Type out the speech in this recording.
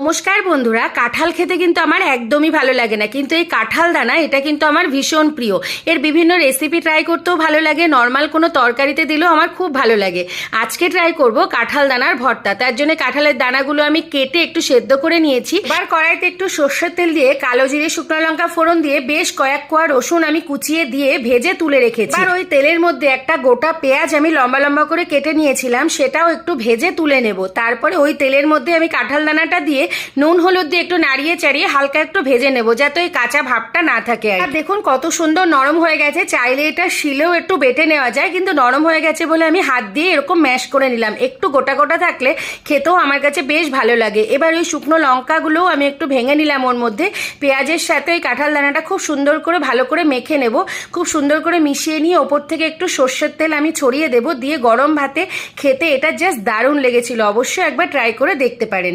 নমস্কার বন্ধুরা, কাঁঠাল খেতে কিন্তু আমার একদমই ভালো লাগে না, কিন্তু এই কাঁঠাল দানা এটা কিন্তু আমার ভীষণ প্রিয়। এর বিভিন্ন রেসিপি ট্রাই করতেও ভালো লাগে, নর্মাল কোনো তরকারিতে দিলেও আমার খুব ভালো লাগে। আজকে ট্রাই করব কাঁঠাল দানার ভর্তা। তার জন্য কাঁঠালের দানাগুলো আমি কেটে একটু সেদ্ধ করে নিয়েছি। এবার কড়াইতে একটু সর্ষের তেল দিয়ে কালো জিরে শুকনো লঙ্কা ফোড়ন দিয়ে বেশ কয়েক কোয়া রসুন আমি কুচিয়ে দিয়ে ভেজে তুলে রেখেছি। আর ওই তেলের মধ্যে একটা গোটা পেঁয়াজ আমি লম্বা লম্বা করে কেটে নিয়েছিলাম, সেটাও একটু ভেজে তুলে নেব। তারপরে ওই তেলের মধ্যে আমি কাঁঠাল দানাটা দিয়ে নুন হলুদ দিয়ে একটু নাড়িয়ে চাড়িয়ে হালকা একটু ভেজে নেব, যাতে ওই কাঁচা ভাবটা না থাকে। আর দেখুন কত সুন্দর নরম হয়ে গেছে। চাইলে এটা শিলেও একটু বেটে নেওয়া যায়, কিন্তু নরম হয়ে গেছে বলে আমি হাত দিয়ে এরকম ম্যাশ করে নিলাম। একটু গোটা গোটা থাকলে খেতেও আমার কাছে বেশ ভালো লাগে। এবার ওই শুকনো লঙ্কাগুলোও আমি একটু ভেঙে নিলাম ওর মধ্যে। পেঁয়াজের সাথে ওই কাঁঠাল দানাটা খুব সুন্দর করে ভালো করে মেখে নেব। খুব সুন্দর করে মিশিয়ে নিয়ে ওপর থেকে একটু সর্ষের তেল আমি ছড়িয়ে দেব, দিয়ে গরম ভাতে খেতে এটা জাস্ট দারুণ লেগেছিল। অবশ্যই একবার ট্রাই করে দেখতে পারেন।